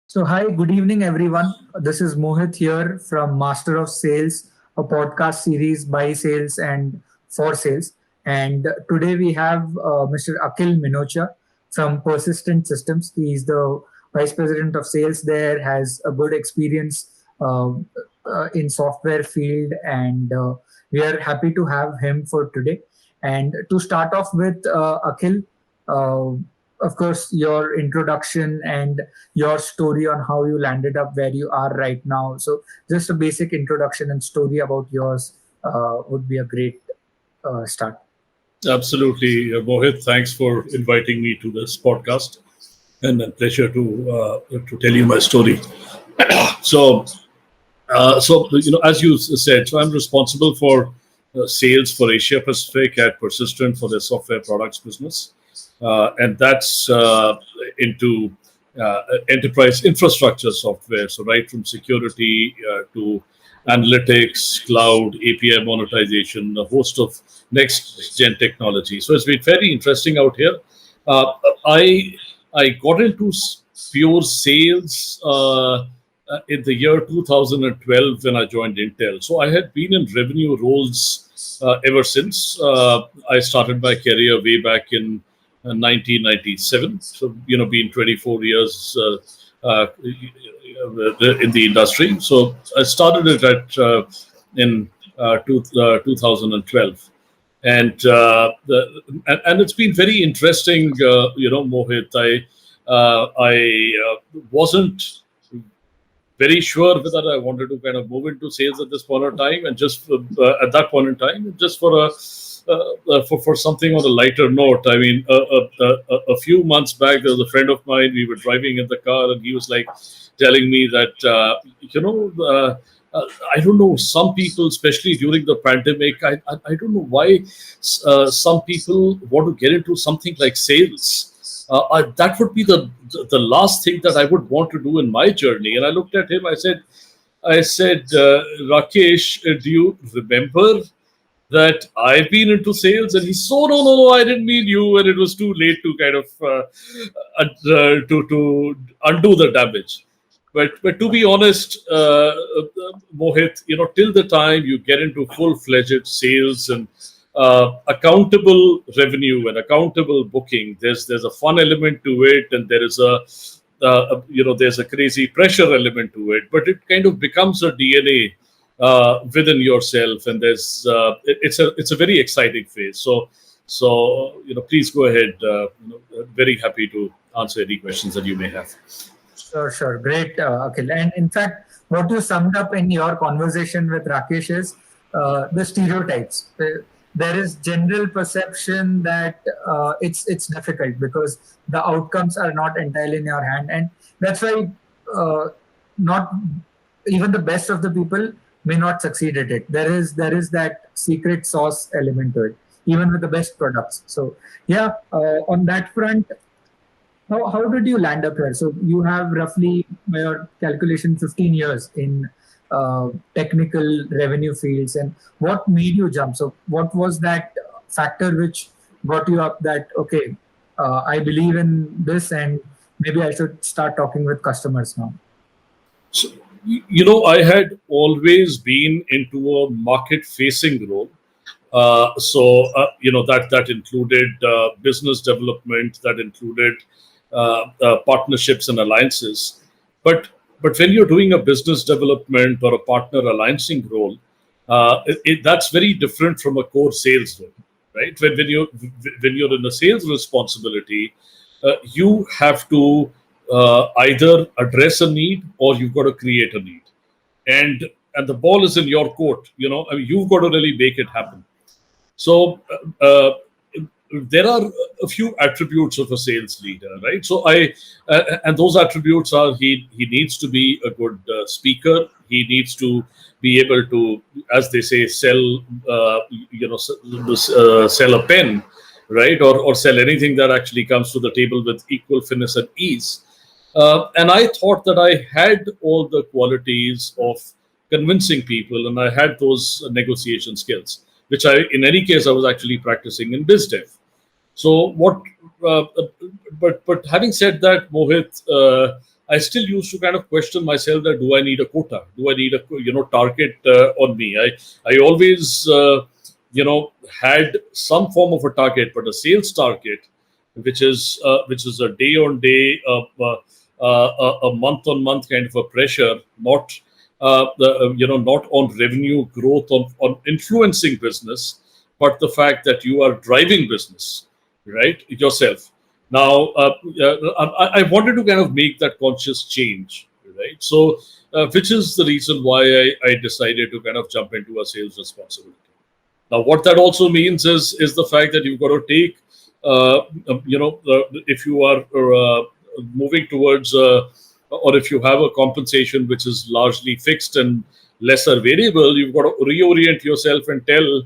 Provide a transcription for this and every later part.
So, hi, good evening, everyone. This is Mohit here from Master of Sales, a podcast series by sales and for sales. And today we have Mr. Akhil Minocha from Persistent Systems. He is the Vice President of Sales there, has a good experience in software field, and we are happy to have him for today. And to start off with, Akhil, uh, of course, your introduction and your story on how you landed up where you are right now. So, just a basic introduction and story about yours would be a great start. Absolutely, Mohit. Thanks for inviting me to this podcast, and a pleasure to tell you my story. So, as you said, so I'm responsible for sales for Asia Pacific at Persistent for their software products business, and that's into enterprise infrastructure software. So right from security to analytics, cloud, API monetization, a host of next gen technology. So it's been very interesting out here. Uh, I I got into pure sales in the year 2012 when I joined Intel. So I had been in revenue roles ever since. I started my career way back in 1997. So been 24 years in the industry. So I started it at in 2012 and it's been very interesting. Mohit, I wasn't very sure whether I wanted to kind of move into sales at this point of time, and just at that point in time, just for a for something on a lighter note. I mean, a few months back, there was a friend of mine. We were driving in the car, and he was like telling me that I don't know, some people, especially during the pandemic, I don't know why some people want to get into something like sales. That would be the last thing that I would want to do in my journey. And I looked at him. I said, Rakesh, do you remember that I've been into sales? And he said, "Oh, no, I didn't mean you." And it was too late to kind of to undo the damage. But to be honest, Mohit, till the time you get into full-fledged sales and accountable revenue and accountable booking, there's a fun element to it, and there is there's a crazy pressure element to it, but it kind of becomes a DNA within yourself, and it's a very exciting phase. So please go ahead. Very happy to answer any questions that you may have. Sure. Great, Akhil. And in fact, what you summed up in your conversation with Rakesh is the stereotypes. There is general perception that it's difficult because the outcomes are not entirely in your hand, and that's why not even the best of the people may not succeed at it. There is that secret sauce element to it, even with the best products. So yeah, on that front, how did you land up here? So you have roughly, by your calculation, 15 years in technical revenue fields. And what made you jump? So what was that factor which got you up that, okay, I believe in this and maybe I should start talking with customers now? So, I had always been into a market-facing role. That included business development, that included partnerships and alliances. But when you're doing a business development or a partner alliancing role, that's very different from a core sales role, right? When you're in a sales responsibility, you have to either address a need or you've got to create a need, and the ball is in your court. I mean, you've got to really make it happen. So there are a few attributes of a sales leader, right? So and those attributes are he needs to be a good speaker. He needs to be able to, as they say, sell sell a pen, right, or sell anything that actually comes to the table with equal finesse and ease. And I thought that I had all the qualities of convincing people, and I had those negotiation skills, which in any case, I was actually practicing in BizDev. So what? Uh, but having said that, Mohit, I still used to kind of question myself that do I need a quota? Do I need a target on me? I always had some form of a target, but a sales target, which is a day on day, a month on month kind of a pressure, not not on revenue growth, on influencing business, but the fact that you are driving business, right, yourself. Now, I wanted to kind of make that conscious change, right? So, which is the reason why I decided to kind of jump into a sales responsibility. Now, what that also means is the fact that you've got to take, if you are moving towards, or if you have a compensation which is largely fixed and lesser variable, you've got to reorient yourself and tell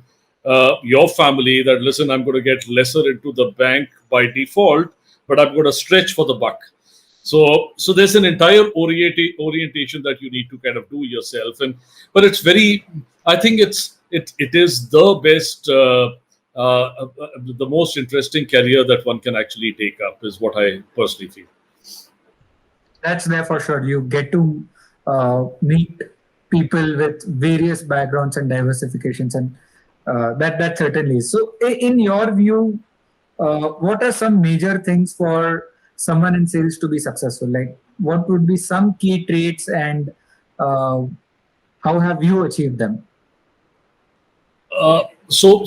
your family that, listen, I'm going to get lesser into the bank by default, but I'm going to stretch for the buck. So there's an entire orientation that you need to kind of do yourself, but it's very. I think it is the best, the most interesting career that one can actually take up, is what I personally feel. That's there for sure. You get to meet people with various backgrounds and diversifications, and that certainly is. So, in your view, what are some major things for someone in sales to be successful? Like, what would be some key traits, and uh, how have you achieved them? So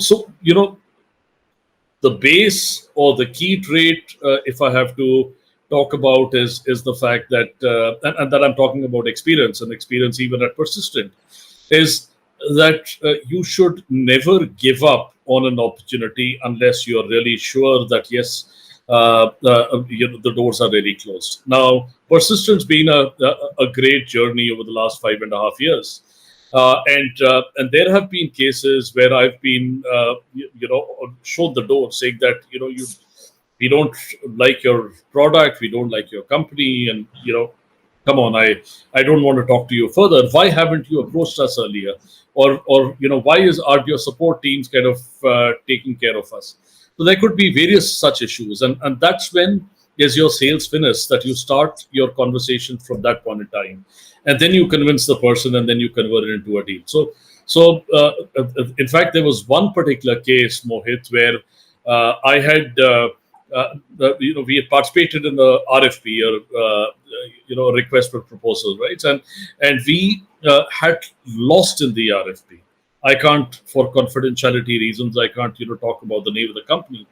the base or the key trait, if I have to talk about, is the fact that, and that I'm talking about experience, and experience even at Persistent, is that you should never give up on an opportunity unless you're really sure that, yes, the doors are really closed. Now, Persistent's been a great journey over the last 5.5 years. And there have been cases where I've been shown the door, saying that, we don't like your product, we don't like your company, and come on, I don't want to talk to you further. Why haven't you approached us earlier? Or why aren't your support teams kind of taking care of us? So there could be various such issues, and that's when is your sales finish, that you start your conversation from that point in time, and then you convince the person, and then you convert it into a deal. In fact, there was one particular case, Mohit, where I had we had participated in the RFP, or request for proposal, right? And we had lost in the RFP. I can't, for confidentiality reasons, I can't talk about the name of the company,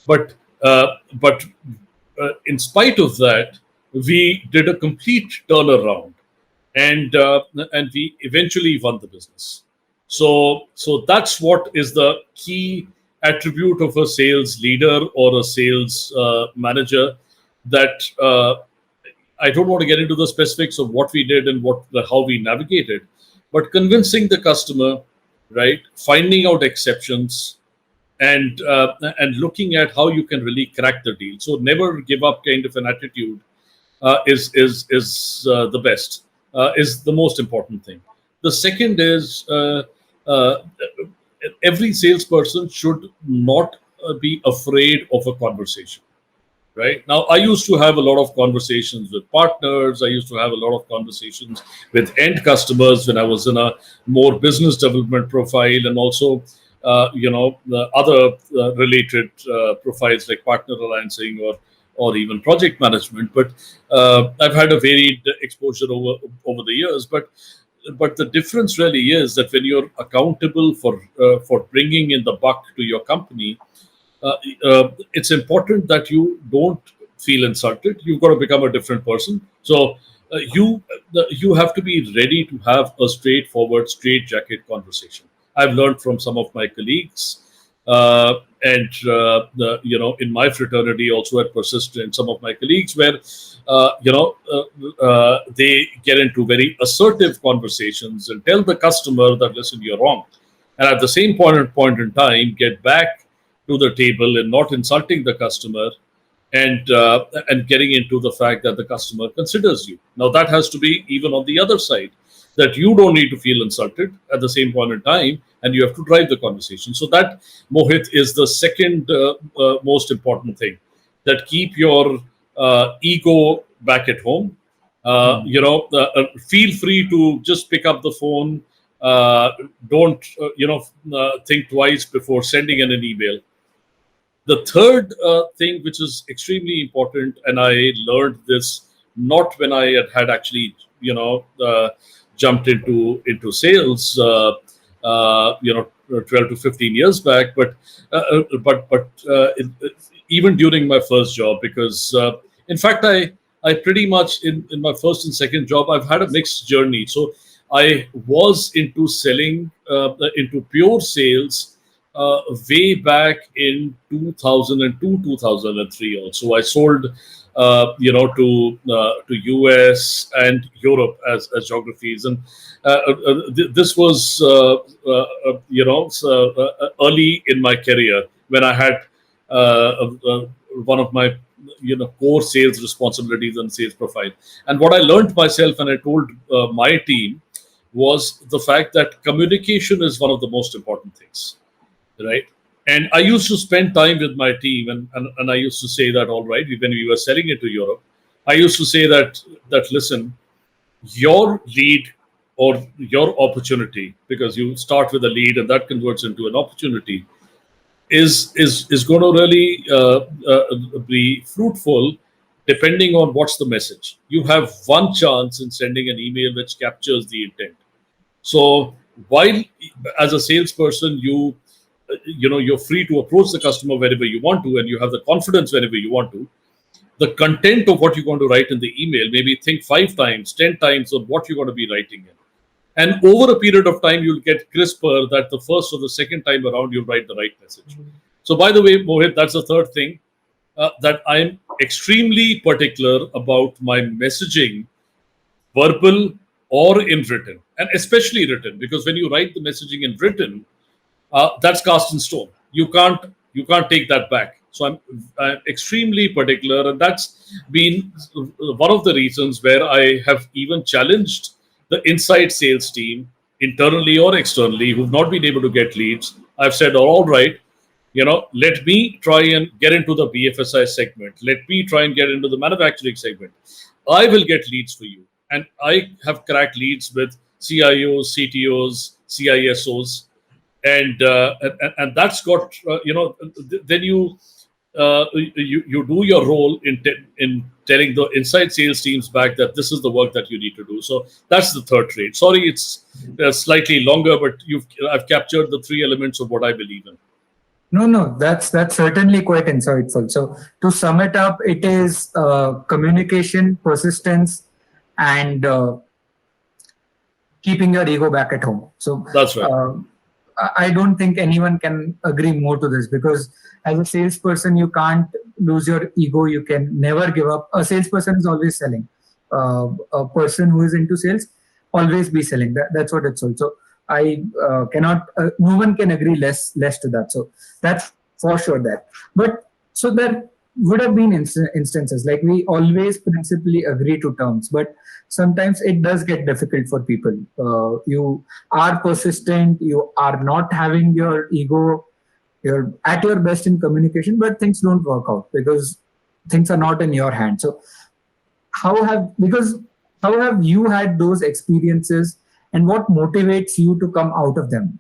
but in spite of that, we did a complete turnaround, and we eventually won the business. So that's what is the key attribute of a sales leader or a sales manager. That I don't want to get into the specifics of what we did and how we navigated, but convincing the customer, right? Finding out exceptions, and looking at how you can really crack the deal. So never give up kind of an attitude is the best, is the most important thing. The second is, uh, every salesperson should not be afraid of a conversation. Right now, I used to have a lot of conversations with partners. I used to have a lot of conversations with end customers when I was in a more business development profile, and also, the other related profiles like partner alliancing, or even project management. But I've had a varied exposure over the years. But the difference really is that when you're accountable for bringing in the buck to your company, it's important that you don't feel insulted. You've got to become a different person. So you have to be ready to have a straightforward, straight-jacket conversation. I've learned from some of my colleagues, in my fraternity, also at Persistent, some of my colleagues, where they get into very assertive conversations and tell the customer that, listen, you're wrong, and at the same point in time, get back to the table and not insulting the customer, and getting into the fact that the customer considers you. Now that has to be even on the other side, that you don't need to feel insulted at the same point in time, and you have to drive the conversation. So that, Mohit, is the second most important thing. That keep your ego back at home, Feel free to just pick up the phone. Don't think twice before sending an email. The third thing, which is extremely important, and I learned this not when I had actually, jumped into sales, 12 to 15 years back, even during my first job, because in fact, I pretty much in my first and second job, I've had a mixed journey. So I was into selling, into pure sales way back in 2002, 2003. Also, I sold, to US and Europe as geographies, and this was early in my career when I had one of my core sales responsibilities and sales profile. And what I learned myself and I told my team was the fact that communication is one of the most important things, right? And I used to spend time with my team, and I used to say that, all right, when we were selling it to Europe, I used to say that listen, your lead or your opportunity, because you start with a lead and that converts into an opportunity, is going to really be fruitful depending on what's the message. You have one chance in sending an email which captures the intent. So while as a salesperson, you're free to approach the customer wherever you want to, and you have the confidence whenever you want to. The content of what you're going to write in the email, maybe think 5 times, 10 times on what you're going to be writing in. And over a period of time, you'll get crisper that the first or the second time around, you'll write the right message. So, by the way, Mohit, that's the third thing, that I'm extremely particular about my messaging, verbal or in written, and especially written, because when you write the messaging in written, that's cast in stone. You can't take that back. So I'm extremely particular, and that's been one of the reasons where I have even challenged the inside sales team, internally or externally, who've not been able to get leads. I've said, all right, let me try and get into the BFSI segment. Let me try and get into the manufacturing segment. I will get leads for you. And I have cracked leads with CIOs, CTOs, CISOs, and that's got then you do your role in telling the inside sales teams back that this is the work that you need to do. So that's the third trait. Sorry, it's slightly longer, but I've captured the 3 elements of what I believe in. No, that's certainly quite insightful. So to sum it up, it is communication, persistence, and keeping your ego back at home. So that's right. I don't think anyone can agree more to this, because as a salesperson, you can't lose your ego. You can never give up. A salesperson is always selling. A person who is into sales always be selling. That's what it's all. So I cannot. No one can agree less to that. So that's for sure that. But so there would have been instances like we always principally agree to terms, but sometimes it does get difficult for people. You are persistent. You are not having your ego. You're at your best in communication, but things don't work out because things are not in your hand. So how have you had those experiences, and what motivates you to come out of them?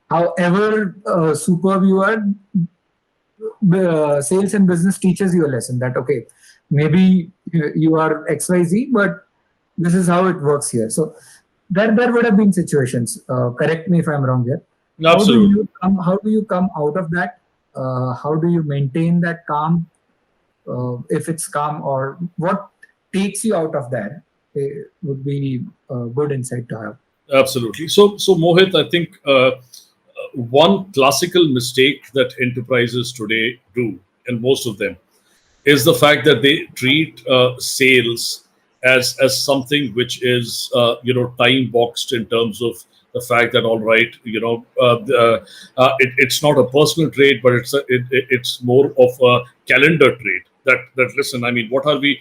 However superb you are, sales and business teaches you a lesson that, okay, maybe you are XYZ, but this is how it works here. So there would have been situations. Correct me if I'm wrong here. Absolutely. How do you come out of that? How do you maintain that calm? If it's calm, or what takes you out of that? It would be a good insight to have. Absolutely. So Mohit, I think one classical mistake that enterprises today do, and most of them, is the fact that they treat sales as something which is time boxed, in terms of the fact that, all right, it's not a personal trait, but it's more of a calendar trait. That listen, I mean, what are we?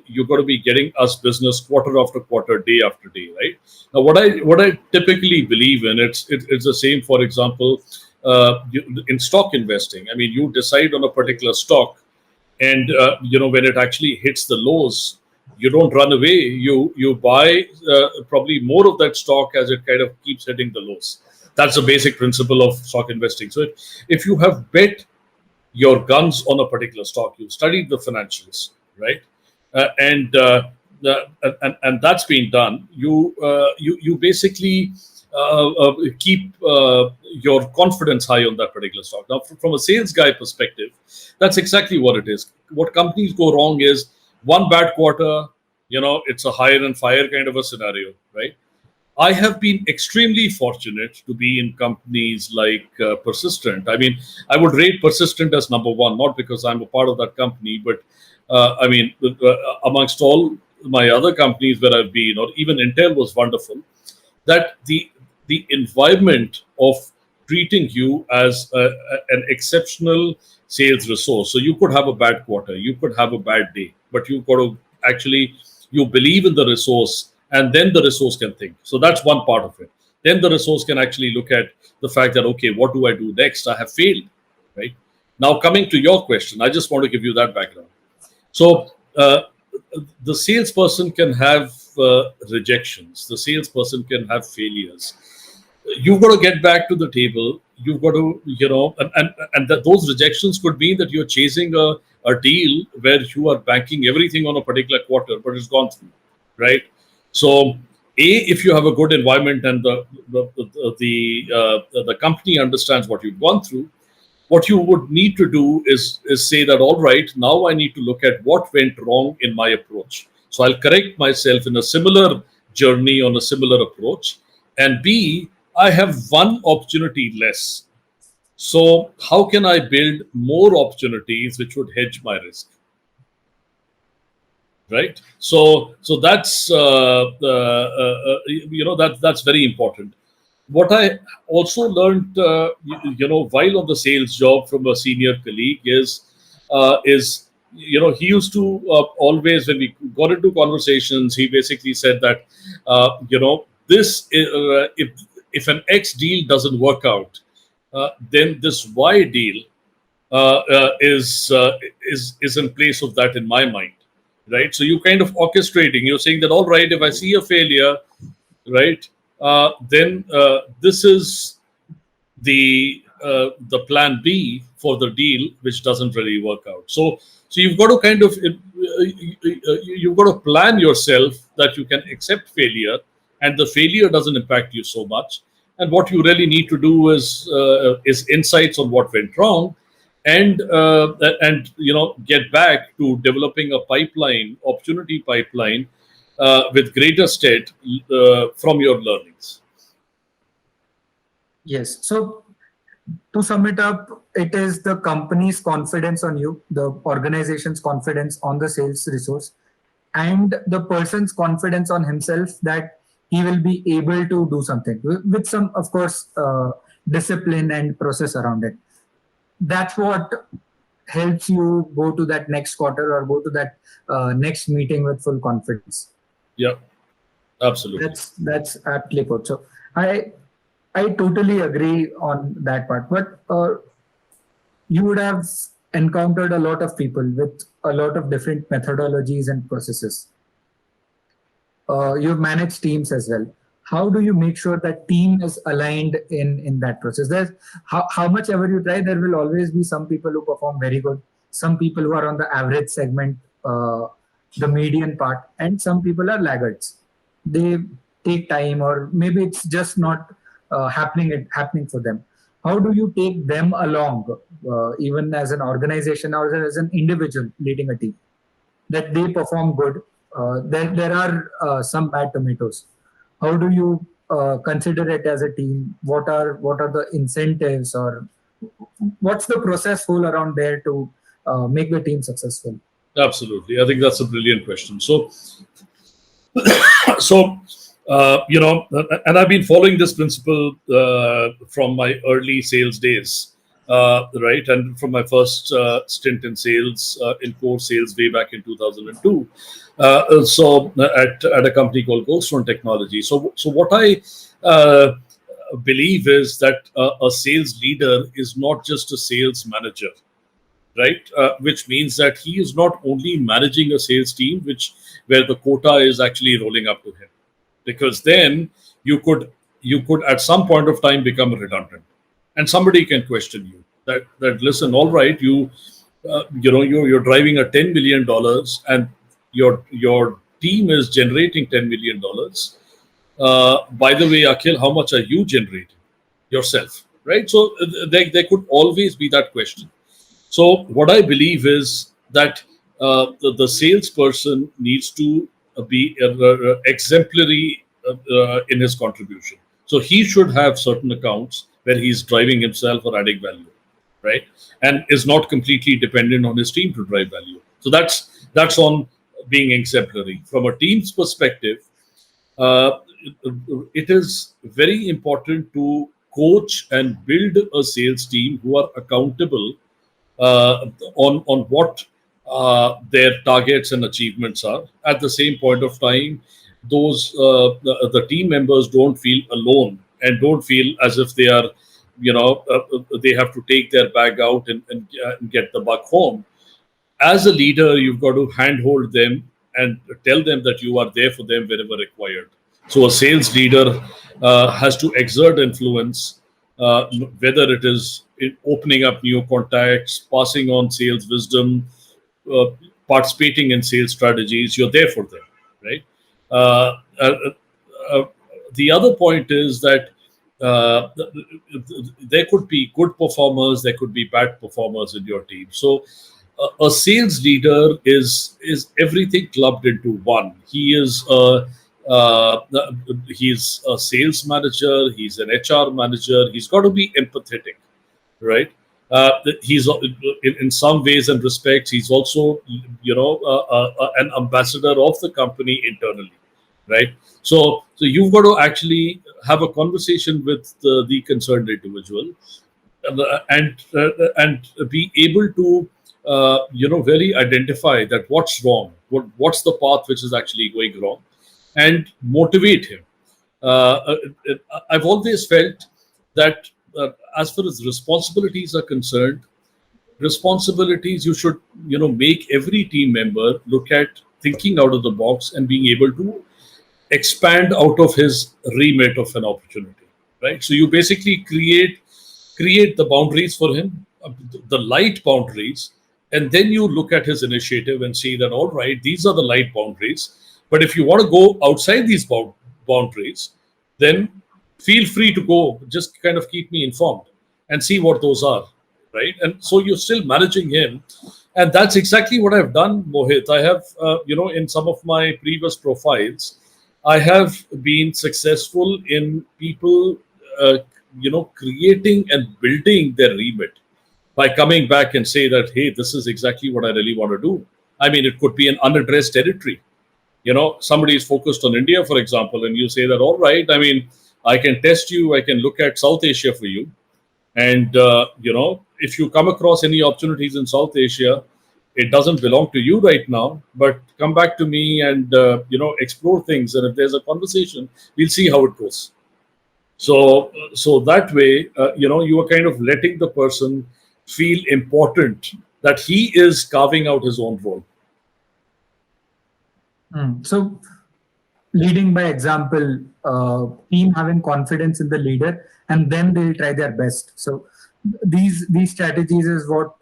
You've got to be getting us business quarter after quarter, day after day, right? Now, what I typically believe in, it's the same. For example, in stock investing, I mean, you decide on a particular stock, and when it actually hits the lows, You don't run away. You buy probably more of that stock as it kind of keeps hitting the lows. That's the basic principle of stock investing. So if you have bet your guns on a particular stock, you've studied the financials, right? And that's been done. You basically keep your confidence high on that particular stock. Now, from a sales guy perspective, that's exactly what it is. What companies go wrong is one bad quarter, it's a hire and fire kind of a scenario, right? I have been extremely fortunate to be in companies like Persistent. I mean, I would rate Persistent as number one, not because I'm a part of that company, but amongst all my other companies where I've been, or even Intel was wonderful, that the environment of treating you as an exceptional sales resource. So you could have a bad quarter, you could have a bad day, but you've got to actually, you believe in the resource, and then the resource can think. So that's one part of it. Then the resource can actually look at the fact that, okay, what do I do next? I have failed, right? Now, coming to your question, I just want to give you that background. So the salesperson can have rejections. The salesperson can have failures. You've got to get back to the table. You've got to, and that those rejections could mean that you're chasing a deal where you are banking everything on a particular quarter, but it's gone through, right? So, if you have a good environment and the company understands what you've gone through, what you would need to do is say that, all right, now I need to look at what went wrong in my approach. So I'll correct myself in a similar journey on a similar approach. And B, I have one opportunity less. So how can I build more opportunities which would hedge my risk? Right. So that's that's very important. What I also learned, while on the sales job from a senior colleague is he used to always, when we got into conversations, he basically said that this if an X deal doesn't work out, then this Y deal is in place of that in my mind, right? So you kind of orchestrating. You're saying that, all right, if I see a failure, right, then this is the plan B for the deal, which doesn't really work out. So you've got to kind of you've got to plan yourself that you can accept failure, and the failure doesn't impact you so much. And what you really need to do is insights on what went wrong, and get back to developing a pipeline, opportunity pipeline, with greater state from your learnings. Yes. So to sum it up, it is the company's confidence on you, the organization's confidence on the sales resource, and the person's confidence on himself that he will be able to do something with some, of course, discipline and process around it. That's what helps you go to that next quarter or go to that next meeting with full confidence. Yeah, absolutely. That's aptly put. So I totally agree on that part. But you would have encountered a lot of people with a lot of different methodologies and processes. You've managed teams as well. How do you make sure that team is aligned in that process? There's how much ever you try, there will always be some people who perform very good, some people who are on the average segment, the median part, and some people are laggards. They take time, or maybe it's just not happening for them. How do you take them along, even as an organization or as an individual leading a team, that they perform good? There are some bad tomatoes. How do you consider it as a team? What are the incentives, or what's the process whole around there to make the team successful? Absolutely, I think that's a brilliant question. So and I've been following this principle from my early sales days, right? And from my first stint in sales, in core sales, way back in 2002. At a company called Goldstone Technology. So what I believe is that a sales leader is not just a sales manager. right? Which means that he is not only managing a sales team, which where the quota is actually rolling up to him, because then you could at some point of time become redundant, and somebody can question you that listen, all right, you're driving a $10 million and your team is generating $10 million. By the way, Akhil, how much are you generating yourself, right? So there could always be that question. So what I believe is that the salesperson needs to be exemplary in his contribution. So he should have certain accounts where he's driving himself or adding value, right? And is not completely dependent on his team to drive value. So that's on being exemplary. From a team's perspective, uh, it is very important to coach and build a sales team who are accountable on what their targets and achievements are. At the same point of time, the team members don't feel alone and don't feel as if they are, they have to take their bag out and get the buck home. As a leader, you've got to handhold them and tell them that you are there for them wherever required. So a sales leader has to exert influence, whether it is in opening up new contacts, passing on sales wisdom, uh, participating in sales strategies. You're there for them, right? Uh, uh, uh, the other point is that there could be good performers, there could be bad performers in your team. So a sales leader is everything clubbed into one. Uh, he's a sales manager. He's an HR manager. He's got to be empathetic, right? He's in some ways and respects. He's also, an ambassador of the company internally, right? So you've got to actually have a conversation with the concerned individual, and be able to really identify that what's wrong, what's the path which is actually going wrong, and motivate him. uh, I've always felt that as far as responsibilities are concerned, responsibilities, you should make every team member look at thinking out of the box and being able to expand out of his remit of an opportunity, right? So you basically create the boundaries for him, the light boundaries, and then you look at his initiative and see that all right, these are the light boundaries. But if you want to go outside these boundaries, then feel free to go. Just kind of keep me informed and see what those are, right? And so you're still managing him, and that's exactly what I've done, Mohit. I have, in some of my previous profiles, I have been successful in people, creating and building their remit by coming back and say that, hey, this is exactly what I really want to do. I mean, it could be an unaddressed territory. Somebody is focused on India, for example, and you say that, all right, I mean, I can test you, I can look at South Asia for you. And, if you come across any opportunities in South Asia, it doesn't belong to you right now, but come back to me and, explore things. And if there's a conversation, we'll see how it goes. So that way, you are kind of letting the person feel important, that he is carving out his own role. So leading by example, team having confidence in the leader, and then they'll try their best. So these strategies is what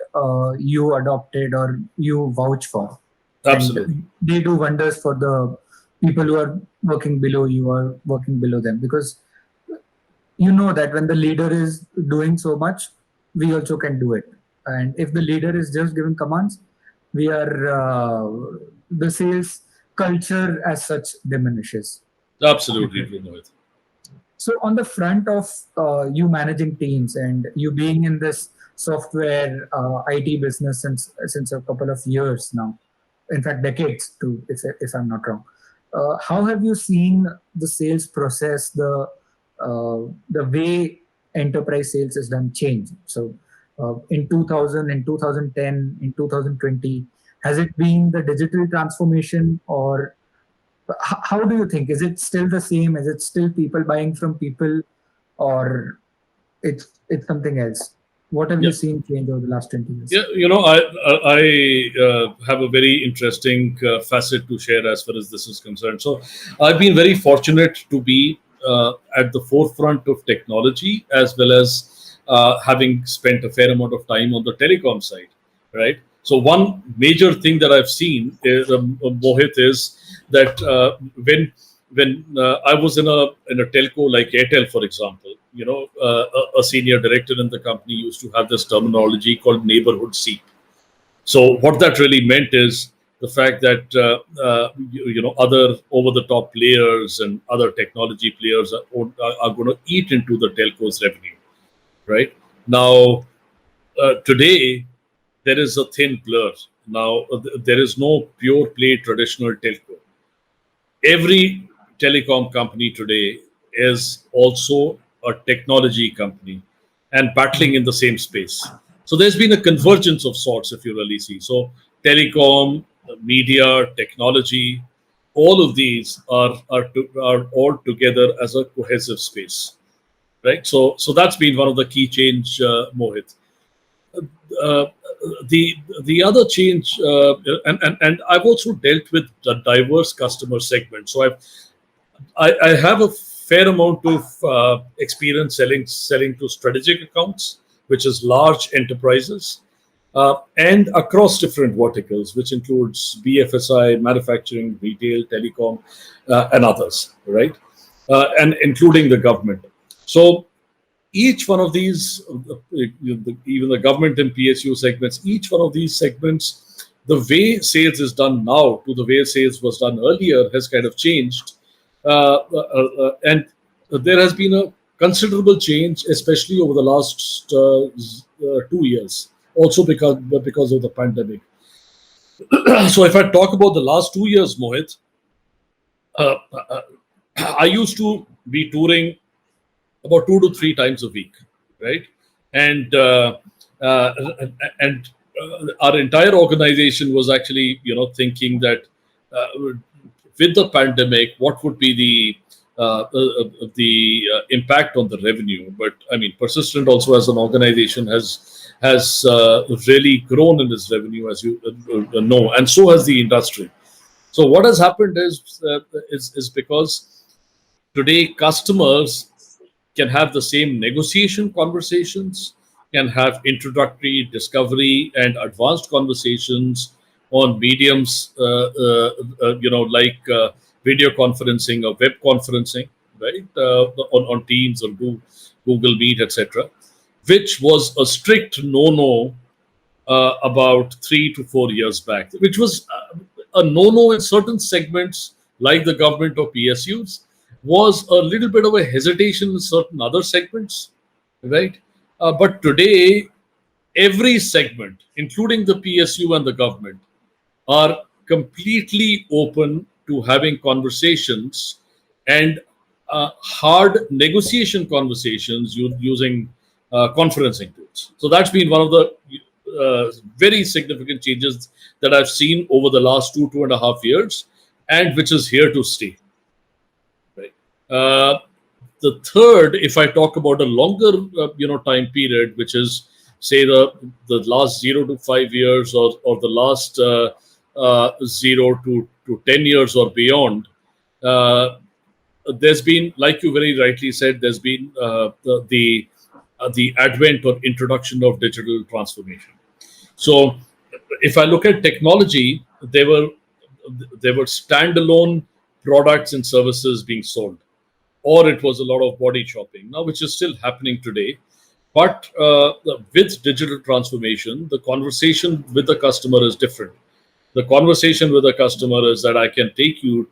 you adopted or you vouch for. Absolutely. And they do wonders for the people who are working below you or working below them, because you know that when the leader is doing so much, we also can do it. And if the leader is just giving commands, we are the sales culture as such diminishes. Absolutely true, Mohit. So on the front of you managing teams and you being in this software IT business since a couple of years now, in fact decades too, if I'm not wrong, how have you seen the sales process, the way enterprise sales is done change? So in 2000, in 2010, in 2020, has it been the digital transformation, or how do you think? Is it still the same? Is it still people buying from people, or it's something else? What have Yeah. you seen change over the last 20 years? Yeah, I have a very interesting facet to share as far as this is concerned. So, I've been very fortunate to be at the forefront of technology, as well as having spent a fair amount of time on the telecom side, right? So, one major thing that I've seen, Mohit, is that when I was in a telco like Airtel, for example, a senior director in the company used to have this terminology called neighborhood seat. So what that really meant is the fact that other over-the-top players and other technology players are going to eat into the telco's revenue, right? Now, today there is a thin blur. Now, there is no pure play traditional telco. Every telecom company today is also a technology company and battling in the same space. So there's been a convergence of sorts, if you really see. So telecom, media, technology, all of these are all together as a cohesive space, right? So that's been one of the key change, Mohit. Uh, the other change, and I've also dealt with the diverse customer segment. So I have a fair amount of experience selling to strategic accounts, which is large enterprises, and across different verticals, which includes BFSI, manufacturing, retail, telecom, and others, right? And including the government. So each one of these, even the government and PSU segments, each one of these segments, the way sales is done now to the way sales was done earlier has kind of changed. And there has been a considerable change, especially over the last 2 years, also because of the pandemic. So if I talk about the last 2 years, Mohit, uh, uh, I used to be touring about 2 to 3 times a week, right? And uh, and our entire organization was actually, thinking that with the pandemic, what would be the impact on the revenue? But I mean, Persistent also as an organization has really grown in its revenue, as you know, and so has the industry. So what has happened is because today customers can have the same negotiation conversations, can have introductory, discovery, and advanced conversations on mediums, like video conferencing or web conferencing, right? On Teams or Google Meet, etc., which was a strict no-no about 3 to 4 years back, which was a no-no in certain segments, like the government or PSUs, was a little bit of a hesitation in certain other segments, right? But today, every segment, including the PSU and the government, are completely open to having conversations and hard negotiation conversations using conferencing tools. So that's been one of the very significant changes that I've seen over the last 2.5 years, and which is here to stay. Right. The third, if I talk about a longer, time period, which is say the last 0 to 5 years, or the last 0 to 10 years or beyond, uh, there's been, like you very rightly said, there's been the advent or introduction of digital transformation. So, if I look at technology, there were standalone products and services being sold, or it was a lot of body shopping now, which is still happening today. But with digital transformation, the conversation with the customer is different. The conversation with the customer is that I can take you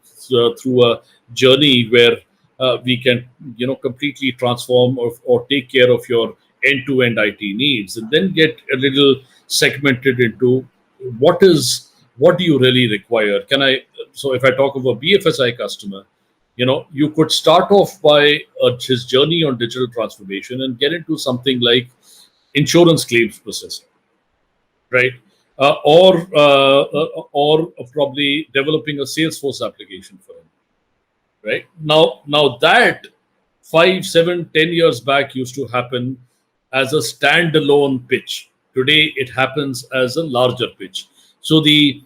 through a journey where we can, completely transform or take care of your end-to-end IT needs, and then get a little segmented into what do you really require. Can I? So if I talk of a BFSI customer, you could start off by his journey on digital transformation and get into something like insurance claims processing, right? Or probably developing a Salesforce application for him, right? Now that 5, 7, 10 years back used to happen as a standalone pitch. Today, it happens as a larger pitch. So the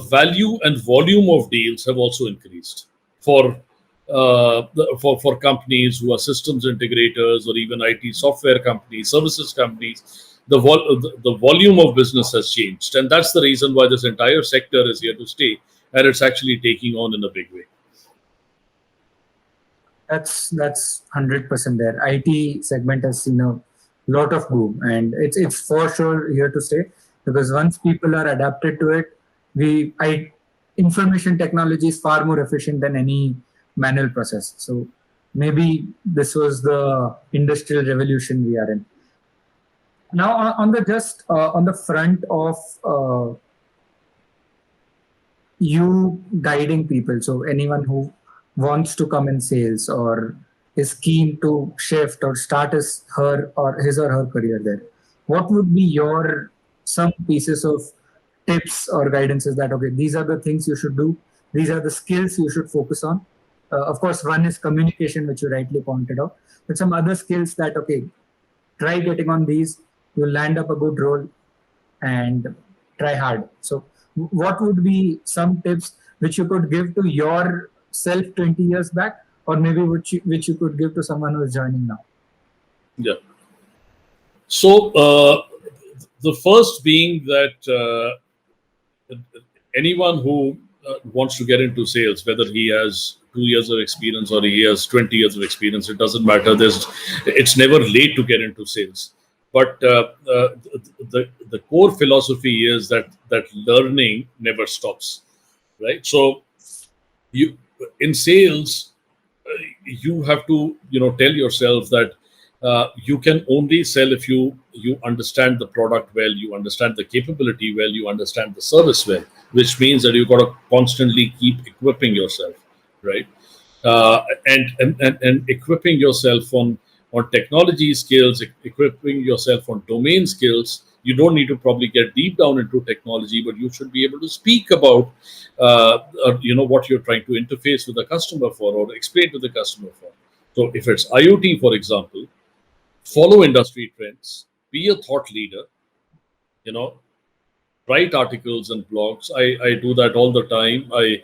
value and volume of deals have also increased for for companies who are systems integrators or even IT software companies, services companies. The volume of business has changed, and that's the reason why this entire sector is here to stay, and it's actually taking on in a big way. That's 100% there. IT segment has seen a lot of boom, and it's for sure here to stay, because once people are adapted to it, information technology is far more efficient than any manual process. So maybe this was the industrial revolution we are in. Now, on the front of you guiding people, so anyone who wants to come in sales or is keen to shift or start his or her career there, what would be your some pieces of tips or guidances that, okay, these are the things you should do, these are the skills you should focus on? Of course, one is communication, which you rightly pointed out, but some other skills that, okay, try getting on these, you'll land up a good role, and try hard. So, what would be some tips which you could give to yourself 20 years back, or maybe which you could give to someone who is joining now? Yeah. So the first being that anyone who wants to get into sales, whether he has 2 years of experience or he has 20 years of experience, it doesn't matter. It's never late to get into sales. But the core philosophy is that learning never stops, right? So you in sales, you have to tell yourself that you can only sell if you understand the product well, you understand the capability well, you understand the service well, which means that you've got to constantly keep equipping yourself, right? And equipping yourself on technology skills, equipping yourself on domain skills. You don't need to probably get deep down into technology, but you should be able to speak about what you're trying to interface with the customer for or explain to the customer for. So if it's IoT, for example, follow industry trends, be a thought leader, write articles and blogs. I do that all the time. I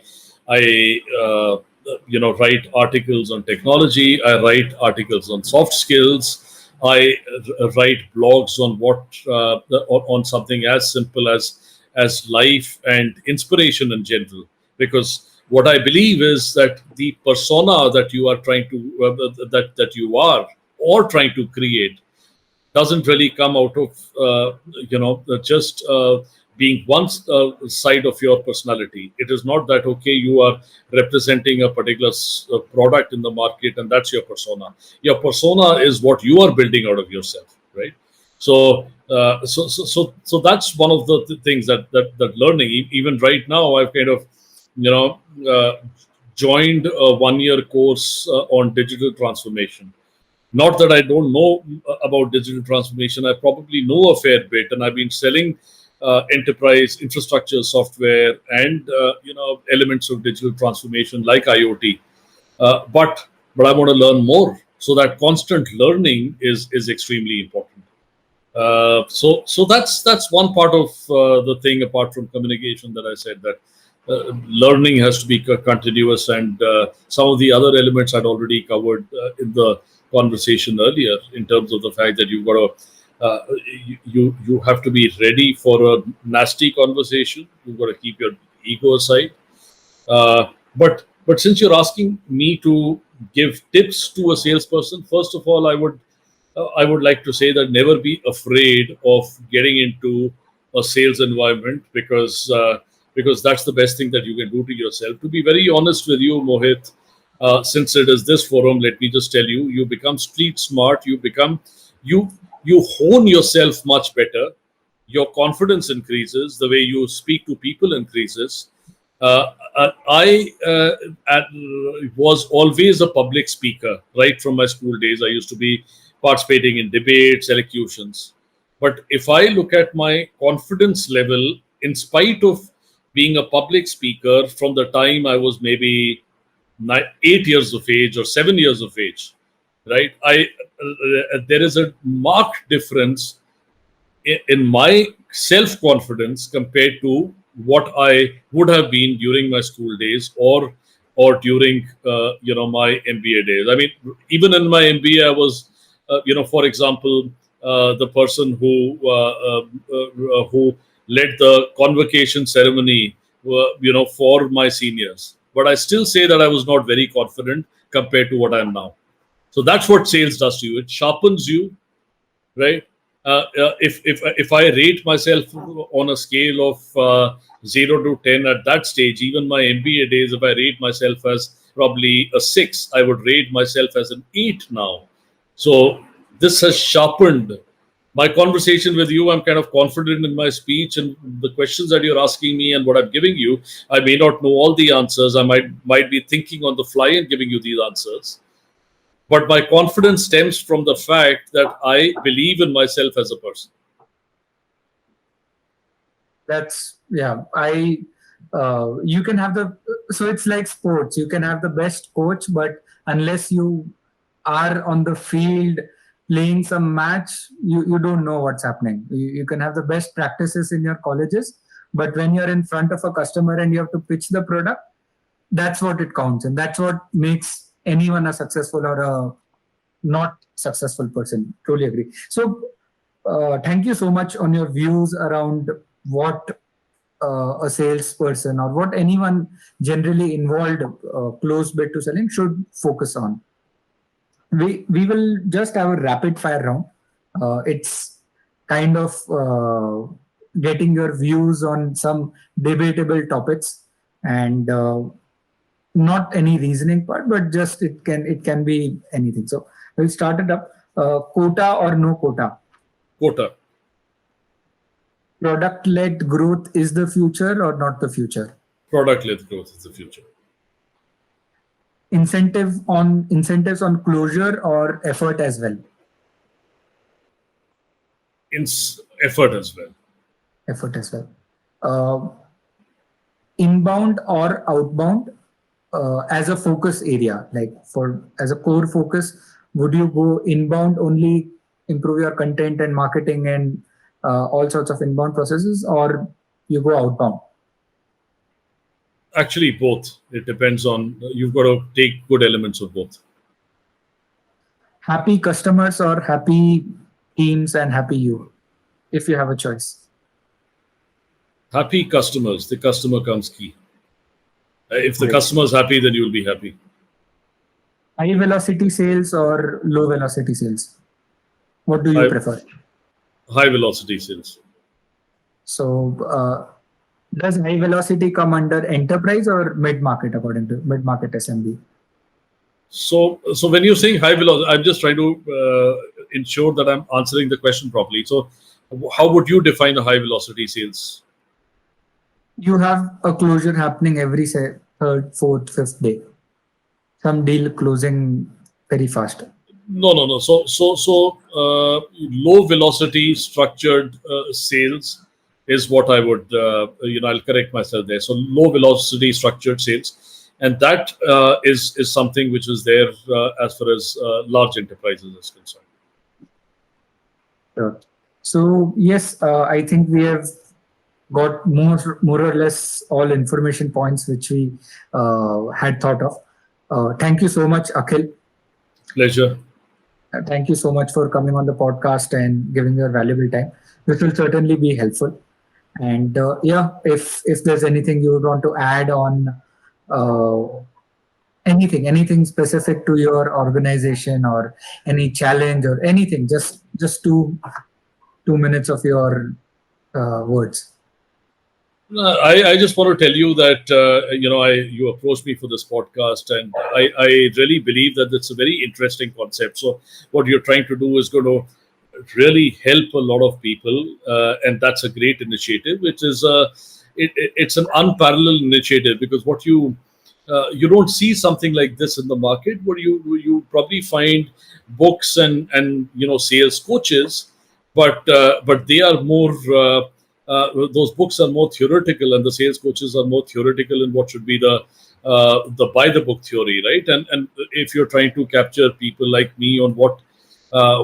write articles on technology. I write articles on soft skills. Write blogs on on something as simple as life and inspiration in general. Because what I believe is that the persona that you are trying to that you are or trying to create doesn't really come out of just being one side of your personality. It is not that, okay, you are representing a particular product in the market and that's your persona. Your persona is what you are building out of yourself, right? So that's one of the things that learning. Even right now, I've kind of joined a 1-year course on digital transformation. Not that I don't know about digital transformation. I probably know a fair bit, and I've been selling enterprise infrastructure software and elements of digital transformation like IoT. But I want to learn more. So that constant learning is extremely important. So that's one part of the thing, apart from communication, that I said, that learning has to be continuous, and some of the other elements I'd already covered in the conversation earlier, in terms of the fact that you've got to you have to be ready for a nasty conversation. You've got to keep your ego aside. But since you're asking me to give tips to a salesperson, first of all, I would like to say that never be afraid of getting into a sales environment, because that's the best thing that you can do to yourself. To be very honest with you, Mohit, since it is this forum, let me just tell you, you become street smart. You hone yourself much better. Your confidence increases. The way you speak to people increases. I was always a public speaker right from my school days. I used to be participating in debates, elocutions. But if I look at my confidence level, in spite of being a public speaker from the time I was maybe 8 years of age or 7 years of age, right? There is a marked difference in my self confidence compared to what I would have been during my school days or during my MBA days. I mean, even in my MBA, I was for example, the person who led the convocation ceremony, for my seniors. But I still say that I was not very confident compared to what I am now. So that's what sales does to you. It sharpens you, right? If I rate myself on a scale of 0 to 10 at that stage, even my MBA days, if I rate myself as probably a 6, I would rate myself as an 8 now. So this has sharpened my conversation with you. I'm kind of confident in my speech and the questions that you're asking me and what I'm giving you. I may not know all the answers. I might be thinking on the fly and giving you these answers. But my confidence stems from the fact that I believe in myself as a person. That's, yeah. You can have so it's like sports. You can have the best coach, but unless you are on the field playing some match, you don't know what's happening. You can have the best practices in your colleges, but when you're in front of a customer and you have to pitch the product, that's what it counts. And that's what makes anyone a successful or a not successful person. Truly agree. So thank you so much on your views around what a salesperson or what anyone generally involved close bit to selling should focus on. We will just have a rapid fire round. It's kind of getting your views on some debatable topics, and not any reasoning part, but just it can be anything. So we'll start it up. Quota or no quota? Quota. Product-led growth is the future or not the future? Product-led growth is the future. Incentives on closure or effort as well? Effort as well. Effort as well. Inbound or outbound as a focus area, like as a core focus, would you go inbound only, improve your content and marketing and all sorts of inbound processes, or you go outbound? Actually, both. It depends on, you've got to take good elements of both. Happy customers or happy teams and happy you, if you have a choice? Happy customers. The customer comes key. If the customer is happy, then you'll be happy. High velocity sales or low velocity sales? What do you prefer? High velocity sales. So does high velocity come under enterprise or mid-market, according to mid-market SMB? So when you're saying high velocity, I'm just trying to ensure that I'm answering the question properly. So how would you define a high velocity sales? You have a closure happening every, say, third, fourth, fifth day. Some deal closing very fast. No. So low velocity structured sales is what I would, I'll correct myself there. So low velocity structured sales, and that is something which is there as far as large enterprises is concerned. Sure. So yes, I think we have got more or less all information points which we had thought of. Thank you so much, Akhil. Pleasure. Thank you so much for coming on the podcast and giving your valuable time. This will certainly be helpful. And if there's anything you would want to add on, anything specific to your organization or any challenge or anything, just 2 minutes of your words. I just want to tell you that you approached me for this podcast, and I really believe that it's a very interesting concept. So what you're trying to do is going to really help a lot of people, and that's a great initiative. Which is it's an unparalleled initiative, because what you don't see something like this in the market, where you probably find books and sales coaches, but they are more. Those books are more theoretical, and the sales coaches are more theoretical in what should be the the by the book theory, right? And if you're trying to capture people like me on what are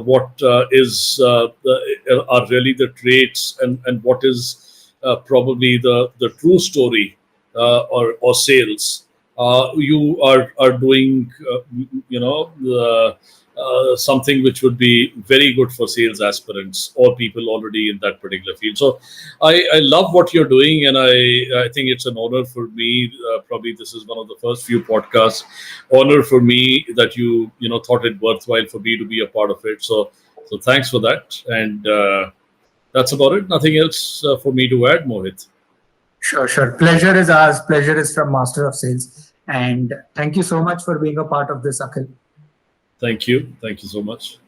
really the traits, and what is probably the true story, or sales, you are doing something which would be very good for sales aspirants or people already in that particular field. So I love what you're doing, and I think it's an honor for me. Probably this is one of the first few podcasts. Honor for me that you thought it worthwhile for me to be a part of it. So thanks for that, and that's about it. Nothing else for me to add, Mohit. Sure, sure. Pleasure is ours. Pleasure is from Master of Sales. And thank you so much for being a part of this, Akhil. Thank you so much.